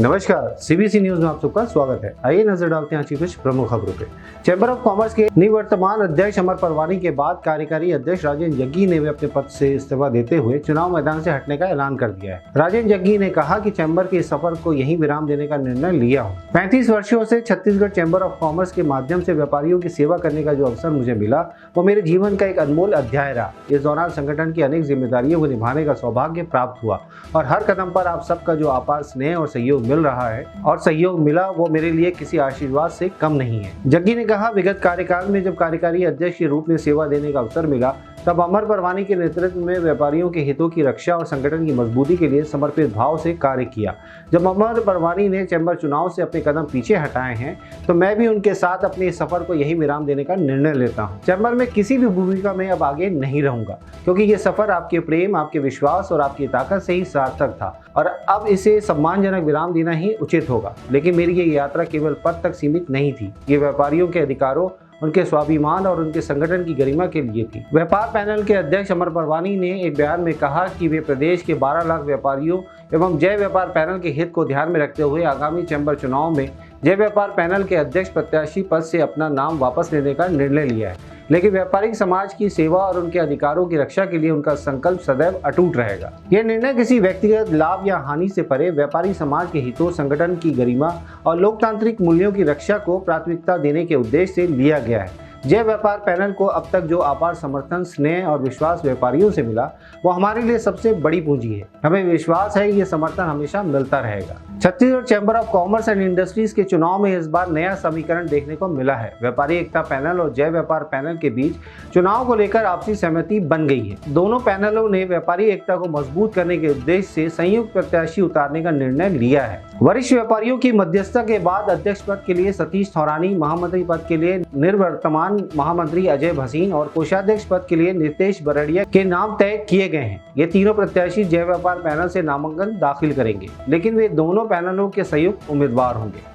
नमस्कार, CBC news में आप सबका स्वागत है। आइए नजर डालते हैं आज की कुछ प्रमुख खबरों पे। चैम्बर ऑफ कॉमर्स के निवर्तमान अध्यक्ष अमर परवानी के बाद कार्यकारी अध्यक्ष राजेंद्र जग्गी ने भी अपने पद से इस्तीफा देते हुए चुनाव मैदान से हटने का ऐलान कर दिया है। राजेंद्र जग्गी ने कहा कि चैम्बर के इस सफर को यहीं विराम देने का निर्णय लिया हूँ। 35 वर्षों से छत्तीसगढ़ चैम्बर ऑफ कॉमर्स के माध्यम से व्यापारियों की सेवा करने का जो अवसर मुझे मिला वो मेरे जीवन का एक अनमोल अध्याय रहा। इस दौरान संगठन की अनेक जिम्मेदारियों को निभाने का सौभाग्य प्राप्त हुआ और हर कदम पर आप सबका जो अपार स्नेह और सहयोग मिल रहा है और सहयोग मिला वो मेरे लिए किसी आशीर्वाद से कम नहीं है। जग्गी ने कहा, विगत कार्यकाल में जब कार्यकारी अध्यक्ष के रूप में सेवा देने का अवसर मिला तब अमर परवानी के नेतृत्व में व्यापारियों के हितों की रक्षा और संगठन की मजबूती के लिए समर्पित भाव से कार्य किया। जब अमर परवानी ने चैम्बर चुनाव से अपने कदम पीछे हटाए हैं तो मैं भी उनके साथ अपने इस सफर को यही विराम देने का निर्णय लेता हूं। चैम्बर में किसी भी भूमिका में अब आगे नहीं रहूंगा क्योंकि ये सफर आपके प्रेम, आपके विश्वास और आपकी ताकत से ही सार्थक था और अब इसे सम्मानजनक विराम देना ही उचित होगा। लेकिन मेरी ये यात्रा केवल पद तक सीमित नहीं थी। ये व्यापारियों के अधिकारों, उनके स्वाभिमान और उनके संगठन की गरिमा के लिए थी। व्यापार पैनल के अध्यक्ष अमर परवानी ने एक बयान में कहा कि वे प्रदेश के 12 लाख व्यापारियों एवं जय व्यापार पैनल के हित को ध्यान में रखते हुए आगामी चैम्बर चुनाव में जय व्यापार पैनल के अध्यक्ष प्रत्याशी पद से अपना नाम वापस लेने का निर्णय लिया है। लेकिन व्यापारिक समाज की सेवा और उनके अधिकारों की रक्षा के लिए उनका संकल्प सदैव अटूट रहेगा। यह निर्णय किसी व्यक्तिगत लाभ या हानि से परे व्यापारी समाज के हितों, संगठन की गरिमा और लोकतांत्रिक मूल्यों की रक्षा को प्राथमिकता देने के उद्देश्य से लिया गया है। जय व्यापार पैनल को अब तक जो अपार समर्थन, स्नेह और विश्वास व्यापारियों से मिला वो हमारे लिए सबसे बड़ी पूंजी है। हमें विश्वास है ये समर्थन हमेशा मिलता रहेगा। Chhattisgarh chamber of commerce and industries के चुनाव में इस बार नया समीकरण देखने को मिला है। व्यापारी एकता पैनल और जय व्यापार पैनल के बीच चुनाव को लेकर आपसी सहमति बन गई है। दोनों पैनलों ने व्यापारी एकता को मजबूत करने के उद्देश्य से संयुक्त प्रत्याशी उतारने का निर्णय लिया है। वरिष्ठ व्यापारियों की मध्यस्थता के बाद अध्यक्ष पद के लिए सतीश थौरानी, महामंत्री पद के लिए निवर्तमान महामंत्री अजय भसीन और कोषाध्यक्ष पद के लिए नितेश बरड़िया के नाम तय किए गए हैं। ये तीनों प्रत्याशी जय व्यापार पैनल से नामांकन दाखिल करेंगे, लेकिन वे दोनों पैनलों के संयुक्त उम्मीदवार होंगे।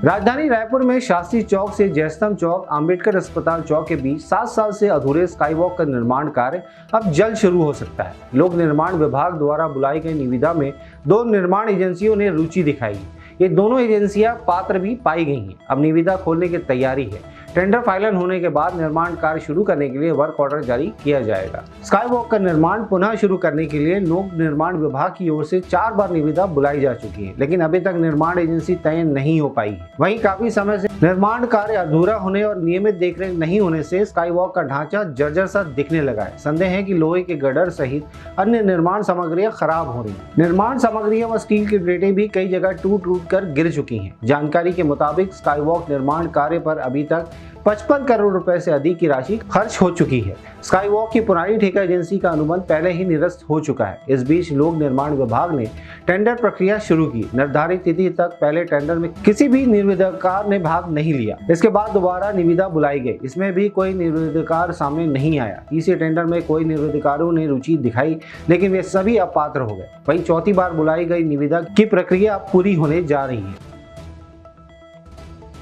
राजधानी रायपुर में शास्त्री चौक से जयस्तंभ चौक, अंबेडकर अस्पताल चौक के बीच 7 साल से अधूरे स्काईवॉक का निर्माण कार्य अब जल्द शुरू हो सकता है। लोक निर्माण विभाग द्वारा बुलाई गई निविदा में 2 निर्माण एजेंसियों ने रुचि दिखाई। ये दोनों एजेंसियां पात्र भी पाई गई हैं। अब निविदा खोलने की तैयारी है। टेंडर फाइनल होने के बाद निर्माण कार्य शुरू करने के लिए वर्क ऑर्डर जारी किया जाएगा। स्काई वॉक का निर्माण पुनः शुरू करने के लिए लोक निर्माण विभाग की ओर से 4 बार निविदा बुलाई जा चुकी है, लेकिन अभी तक निर्माण एजेंसी तय नहीं हो पाई है। वहीं काफी समय से निर्माण कार्य अधूरा होने और नियमित देखरेख नहीं होने से स्काई वॉक का ढांचा जर्जर सा दिखने लगा है। संदेह है कि लोहे के गडर सहित अन्य निर्माण सामग्रियां खराब हो रही हैं। निर्माण सामग्रियां व स्टील की प्लेटें भी कई जगह टूट कर गिर चुकी हैं। जानकारी के मुताबिक स्काई वॉक निर्माण कार्य पर अभी तक 55 करोड़ रुपए से अधिक की राशि खर्च हो चुकी है। स्काई वॉक की पुरानी ठेका एजेंसी का अनुबंध पहले ही निरस्त हो चुका है। इस बीच लोक निर्माण विभाग ने टेंडर प्रक्रिया शुरू की। निर्धारित तिथि तक पहले टेंडर में किसी भी निविदाकार ने भाग नहीं लिया। इसके बाद दोबारा निविदा बुलाई गई, इसमें भी कोई निविदाकार सामने नहीं आया। तीसरे टेंडर में कोई निविदाकारों ने रुचि दिखाई, लेकिन वे सभी अपात्र हो गए। वहीं चौथी बार बुलाई गई निविदा की प्रक्रिया अब पूरी होने जा रही है।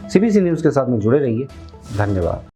सीबीसी न्यूज के साथ में जुड़े रहिए। धन्यवाद।